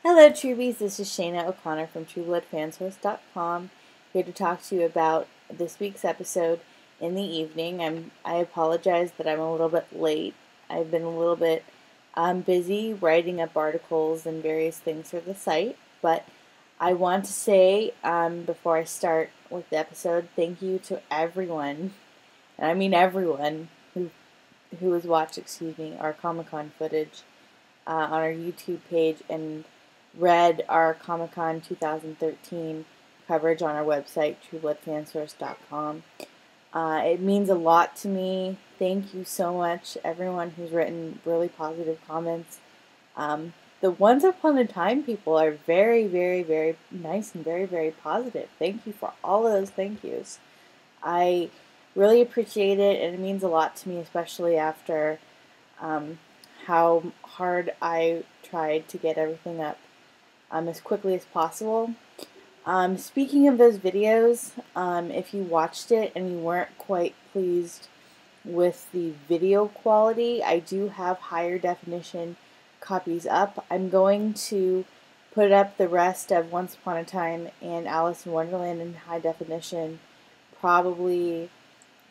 Hello, Truebies. This is Shayna O'Connor from TrueBloodFansource.com, here to talk to you about this week's episode in the evening. I apologize that I'm a little bit late. I've been a little bit busy writing up articles and various things for the site, but I want to say before I start with the episode, thank you to everyone, and I mean everyone who has watched, our Comic-Con footage on our YouTube page and read our Comic-Con 2013 coverage on our website, TrueBloodFansource.com. It means a lot to me. Thank you so much, everyone who's written really positive comments. The Once Upon a Time people are very, very, very nice and very, very positive. Thank you for all of those thank yous. I really appreciate it, and it means a lot to me, especially after how hard I tried to get everything up as quickly as possible. Speaking of those videos, if you watched it and you weren't quite pleased with the video quality, I do have higher definition copies up. I'm going to put up the rest of Once Upon a Time and Alice in Wonderland in high definition probably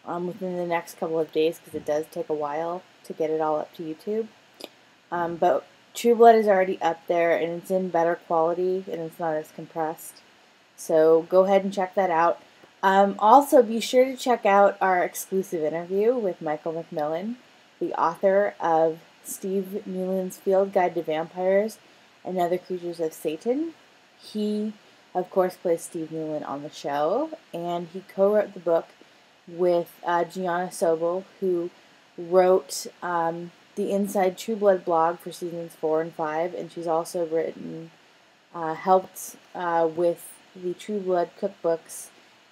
within the next couple of days, because it does take a while to get it all up to YouTube. But True Blood is already up there, and it's in better quality, and it's not as compressed. So go ahead and check that out. Also, be sure to check out our exclusive interview with Michael McMillan, the author of Steve Newland's Field Guide to Vampires and Other Creatures of Satan. He, of course, plays Steve Newland on the show, and he co-wrote the book with Gianna Sobel, who wrote the Inside True Blood blog for seasons 4 and 5, and she's also helped with the True Blood cookbooks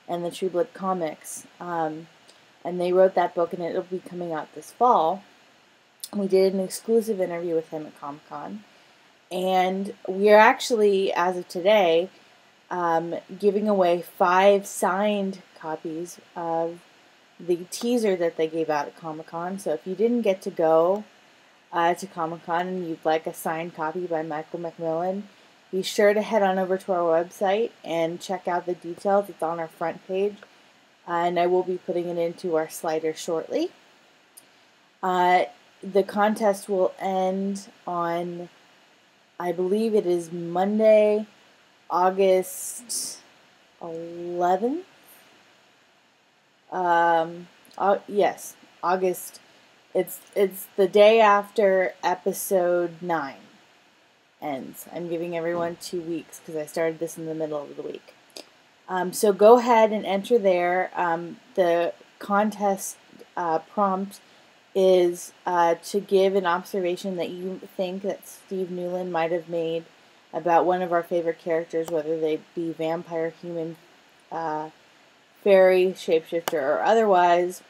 and the True Blood comics. And they wrote that book, and it'll be coming out this fall. We did an exclusive interview with him at Comic-Con, and we are actually, as of today, giving away 5 signed copies of the teaser that they gave out at Comic-Con. So if you didn't get to go to Comic-Con and you'd like a signed copy by Michael McMillan, be sure to head on over to our website and check out the details. It's on our front page, and I will be putting it into our slider shortly. The contest will end on, I believe it is Monday, August 11th. Yes, August. It's the day after episode 9 ends. I'm giving everyone 2 weeks because I started this in the middle of the week. So go ahead and enter there. The contest prompt is to give an observation that you think that Steve Newland might have made about one of our favorite characters, whether they be vampire, human, fairy, shapeshifter, or otherwise,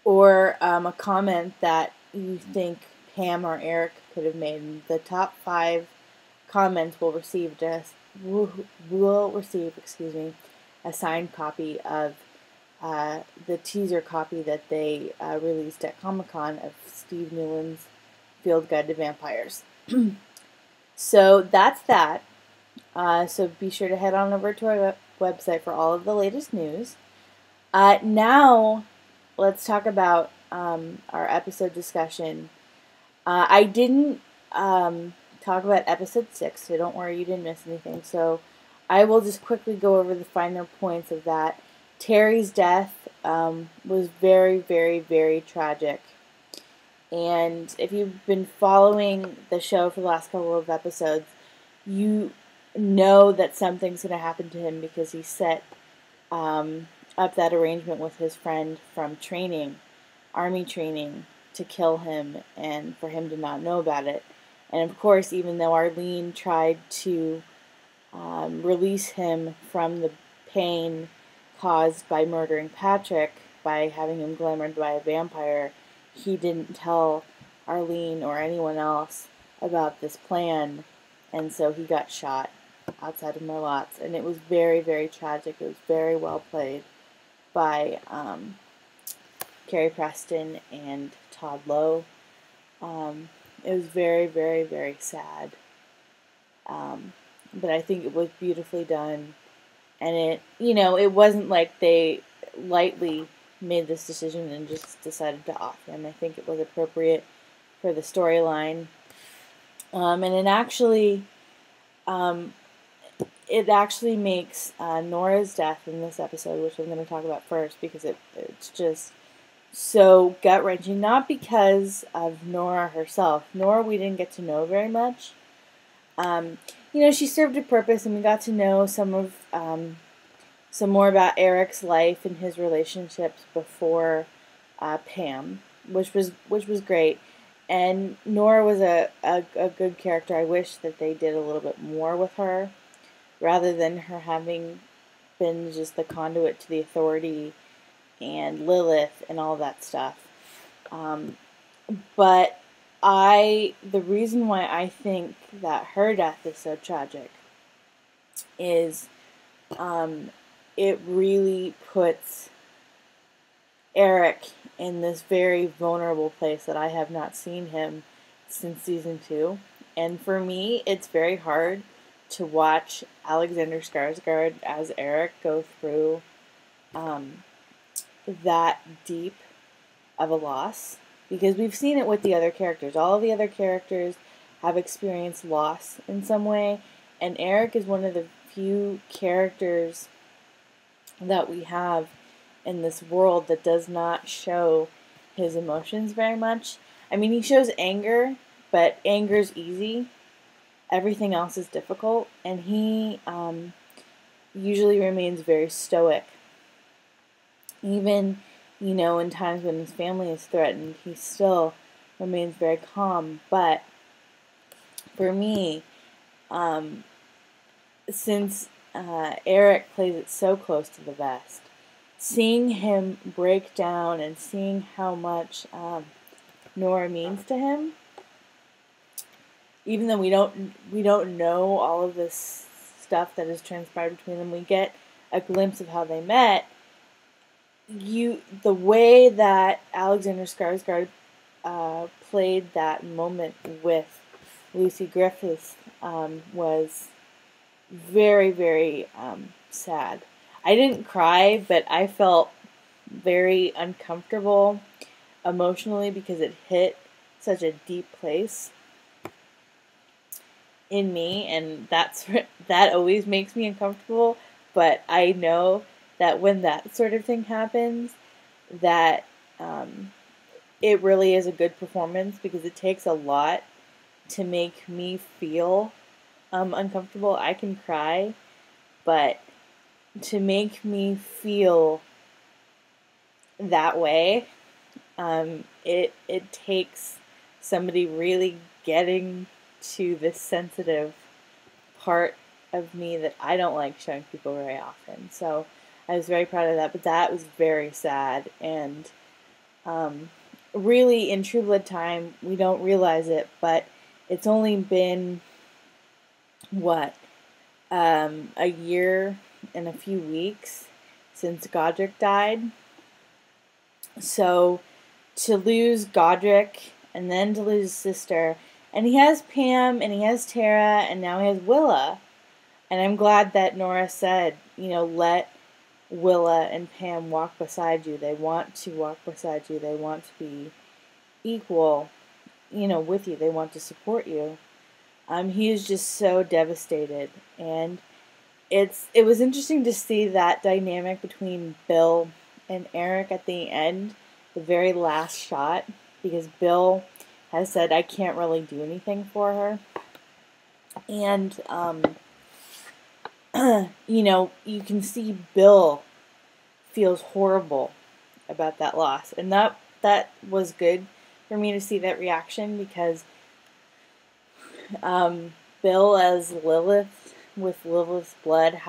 or a comment that you think Pam or Eric could have made. The top 5 comments will receive a signed copy of the teaser copy that they released at Comic-Con of Steve Newland's Field Guide to Vampires. So that's that. So be sure to head on over to our website for all of the latest news. Now, let's talk about our episode discussion. I didn't talk about episode 6, so don't worry, you didn't miss anything. So I will just quickly go over the finer points of that. Terry's death was very, very, very tragic. And if you've been following the show for the last couple of episodes, you know that something's going to happen to him because he set up that arrangement with his friend from training, army training, to kill him and for him to not know about it. And of course, even though Arlene tried to release him from the pain caused by murdering Patrick by having him glamored by a vampire, he didn't tell Arlene or anyone else about this plan, and so he got shot outside of Merlotte's, and it was very, very tragic. It was very well played by Carrie Preston and Todd Lowe. It was very, very, very sad But I think it was beautifully done, and it wasn't like they lightly made this decision and just decided to off him. I think it was appropriate for the storyline, and um, it actually makes Nora's death in this episode, which I'm going to talk about first, because it's just so gut wrenching. Not because of Nora herself. Nora, we didn't get to know very much. Um, she served a purpose, and we got to know some more about Eric's life and his relationships before Pam, which was great. And Nora was a good character. I wish that they did a little bit more with her, rather than her having been just the conduit to the authority and Lilith and all that stuff. Um, but the reason why I think that her death is so tragic is um, it really puts Eric in this very vulnerable place that I have not seen him since season 2. And for me, it's very hard to watch Alexander Skarsgård as Eric go through that deep of a loss, because we've seen it with the other characters. All of the other characters have experienced loss in some way, and Eric is one of the few characters that we have in this world that does not show his emotions very much. I mean, he shows anger, but anger's easy. Everything else is difficult, and he usually remains very stoic. Even, in times when his family is threatened, he still remains very calm. But for me, since Eric plays it so close to the vest, seeing him break down and seeing how much Nora means to him, even though we don't know all of this stuff that has transpired between them, we get a glimpse of how they met. The way that Alexander Skarsgård played that moment with Lucy Griffith was very, very sad. I didn't cry, but I felt very uncomfortable emotionally because it hit such a deep place in me, and that always makes me uncomfortable. But I know that when that sort of thing happens, that it really is a good performance, because it takes a lot to make me feel uncomfortable. I can cry, but to make me feel that way, it takes somebody really getting to this sensitive part of me that I don't like showing people very often. So I was very proud of that, but that was very sad. And really, in True Blood time, we don't realize it, but it's only been, what, a year and a few weeks since Godric died. So to lose Godric and then to lose his sister, and he has Pam and he has Tara and now he has Willa, and I'm glad that Nora said, let Willa and Pam walk beside you. They want to walk beside you. They want to be equal, with you. They want to support you. He is just so devastated, and it was interesting to see that dynamic between Bill and Eric at the end, the very last shot, because Bill has said, I can't really do anything for her. And, you can see Bill feels horrible about that loss. And that was good for me to see that reaction, because Bill as Lilith, with Lilith's blood,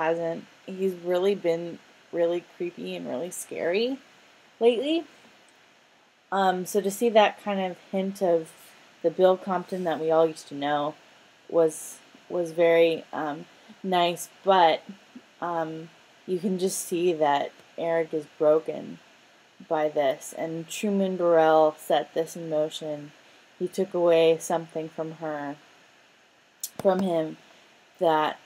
he's really been really creepy and really scary lately. So to see that kind of hint of the Bill Compton that we all used to know was very nice, but you can just see that Eric is broken by this, and Truman Burrell set this in motion. He took away something from him, that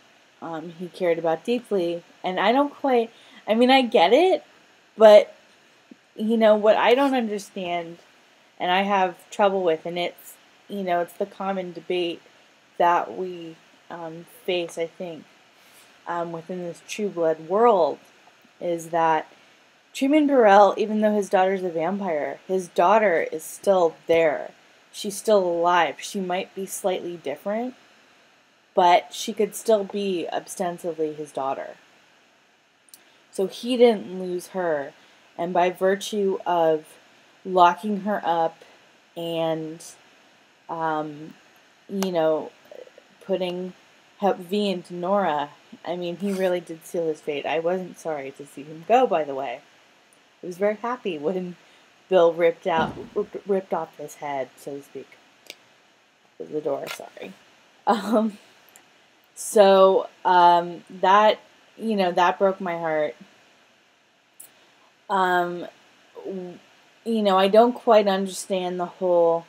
he cared about deeply. And I don't quite, I mean, I get it, but, what I don't understand and I have trouble with, and it's the common debate that we face, I think, within this True Blood world, is that Truman Burrell, even though his daughter's a vampire, his daughter is still there. She's still alive. She might be slightly different, but she could still be ostensibly his daughter. So he didn't lose her, and by virtue of locking her up and, putting Hep V into Nora, I mean, he really did seal his fate. I wasn't sorry to see him go, by the way. I was very happy when Bill ripped off his head, so to speak. The door, sorry. That, that broke my heart. I don't quite understand the whole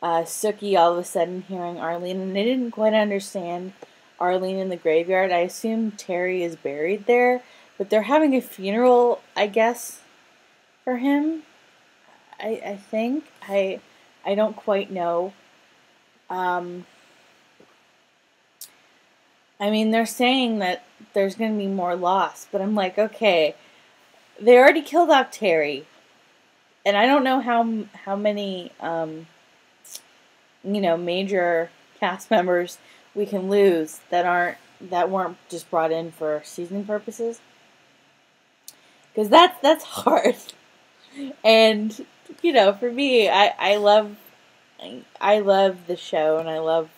Sookie all of a sudden hearing Arlene, and I didn't quite understand Arlene in the graveyard. I assume Terry is buried there, but they're having a funeral, I guess, for him. I think. I don't quite know. They're saying that there's going to be more loss, but I'm like, okay, they already killed off Terry, and I don't know how many major cast members we can lose that weren't just brought in for season purposes, because that's hard. And for me, I love the show, and I love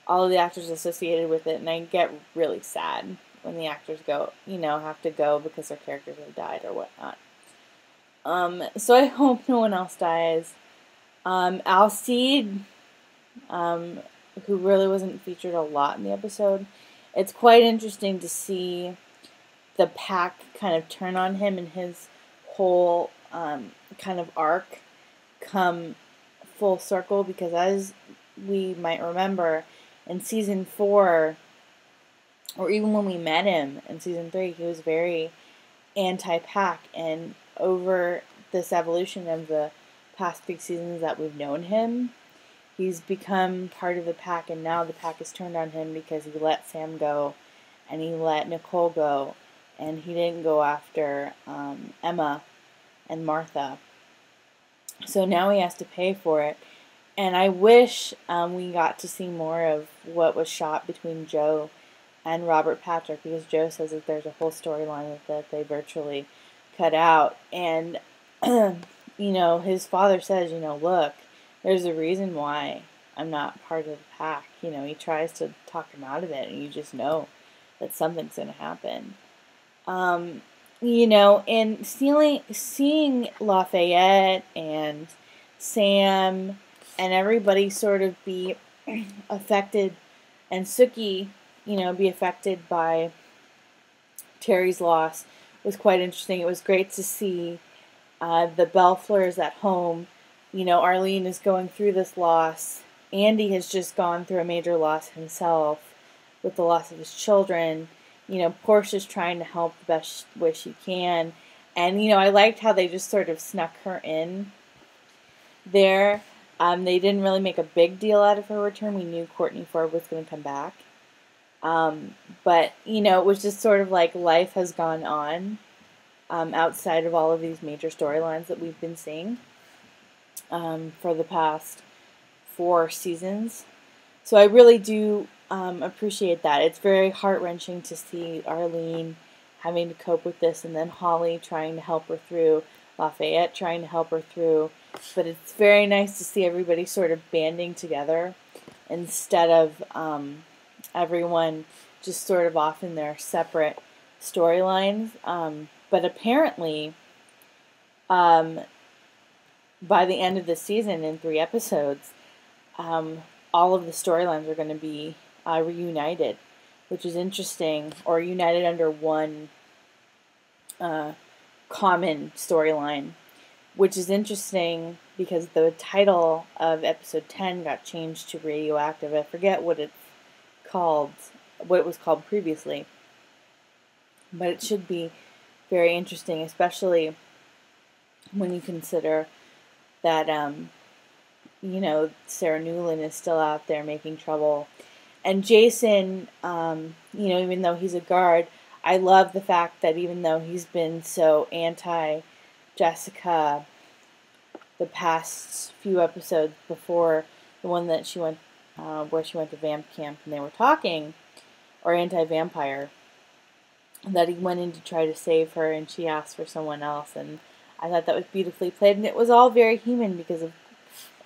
all of the actors associated with it, and I get really sad when the actors have to go because their characters have died or whatnot. So I hope no one else dies. Alcide, who really wasn't featured a lot in the episode, it's quite interesting to see the pack kind of turn on him and his whole kind of arc come full circle, because as we might remember, in season 4, or even when we met him in season 3, he was very anti-pack, and over this evolution of the past 3 seasons that we've known him, he's become part of the pack, and now the pack is turned on him because he let Sam go, and he let Nicole go, and he didn't go after Emma and Martha. So now he has to pay for it. And I wish we got to see more of what was shot between Joe and Robert Patrick, because Joe says that there's a whole storyline that they virtually cut out. And, his father says, look, there's a reason why I'm not part of the pack. He tries to talk him out of it, and you just know that something's going to happen. And seeing Lafayette and Sam and everybody sort of be affected, and Sookie, be affected by Terry's loss, was quite interesting. It was great to see the Bellefleurs at home. Arlene is going through this loss. Andy has just gone through a major loss himself with the loss of his children. Portia's trying to help the best way she can. And, I liked how they just sort of snuck her in there. They didn't really make a big deal out of her return. We knew Courtney Ford was going to come back. But, it was just sort of like life has gone on outside of all of these major storylines that we've been seeing for the past 4 seasons. So I really do appreciate that. It's very heart-wrenching to see Arlene having to cope with this, and then Holly trying to help her through, Lafayette trying to help her through. But it's very nice to see everybody sort of banding together instead of everyone just sort of off in their separate storylines. But apparently, by the end of the season, in 3 episodes, all of the storylines are going to be reunited, which is interesting, or united under one common storyline, which is interesting because the title of episode 10 got changed to Radioactive. I forget what it's called, what it was called previously. But it should be very interesting, especially when you consider that, Sarah Newland is still out there making trouble. And Jason, even though he's a guard, I love the fact that even though he's been so anti-Jessica the past few episodes before the one that she went, where she went to vamp camp and they were talking, or anti-vampire, that he went in to try to save her and she asked for someone else. And I thought that was beautifully played, and it was all very human, because of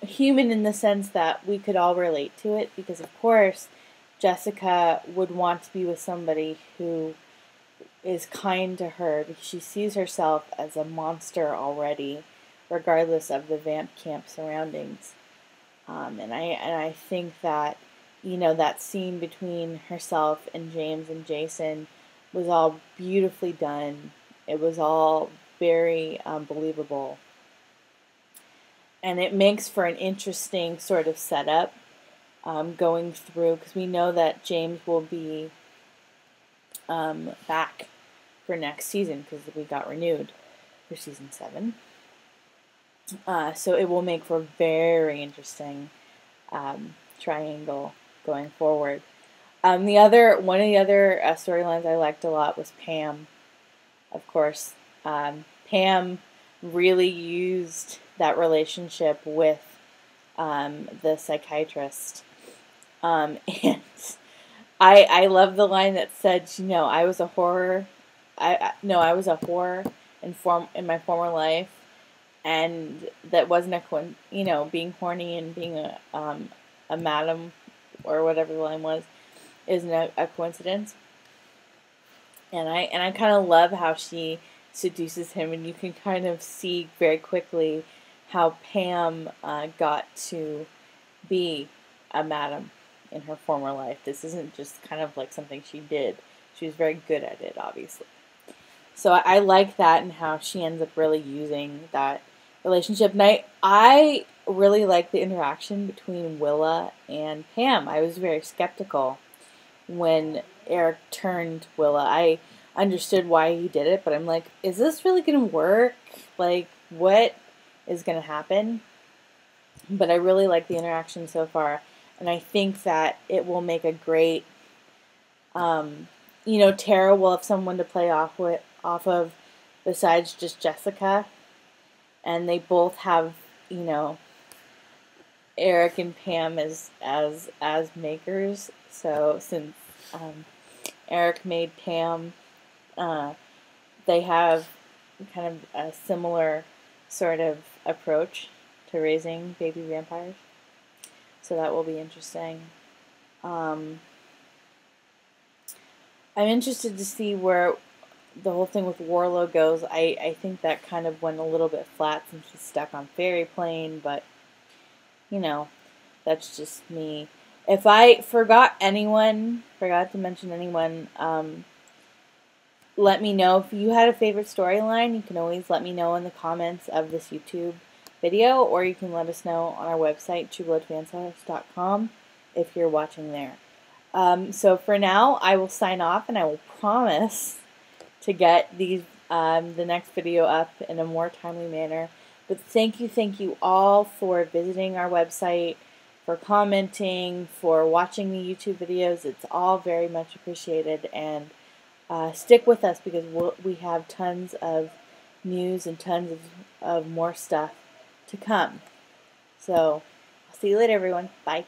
human in the sense that we could all relate to it, because of course Jessica would want to be with somebody who is kind to her, because she sees herself as a monster already, regardless of the vamp camp surroundings. And I think that, that scene between herself and James and Jason was all beautifully done. It was all very believable. And it makes for an interesting sort of setup going through, because we know that James will be back for next season, because we got renewed for season 7. So it will make for a very interesting triangle going forward. One of the other storylines I liked a lot was Pam. Of course, Pam really used that relationship with the psychiatrist, and I love the line that said, I was a whore. I was a whore in my former life, and that wasn't being horny and being a madam, or whatever the line was, isn't a coincidence. And I kind of love how she seduces him, and you can kind of see very quickly how Pam got to be a madam in her former life. This isn't just kind of like something she did. She was very good at it, obviously. So I like that, and how she ends up really using that relationship. And I really like the interaction between Willa and Pam. I was very skeptical when Eric turned Willa. I understood why he did it, but I'm like, is this really going to work? Like, what is going to happen? But I really like the interaction so far, and I think that it will make a great, Tara will have someone to play off of besides just Jessica, and they both have, Eric and Pam as makers. So since Eric made Pam, they have kind of a similar sort of approach to raising baby vampires. So that will be interesting. I'm interested to see where the whole thing with Warlow goes. I think that kind of went a little bit flat since she's stuck on Fairy Plane, but, that's just me. If I forgot to mention anyone, let me know. If you had a favorite storyline, you can always let me know in the comments of this YouTube video, or you can let us know on our website, truebloodfanshouse.com, if you're watching there. So for now, I will sign off, and I will promise to get the next video up in a more timely manner. But thank you all for visiting our website, for commenting, for watching the YouTube videos. It's all very much appreciated, and stick with us, because we have tons of news and tons of more stuff to come. So, I'll see you later, everyone. Bye.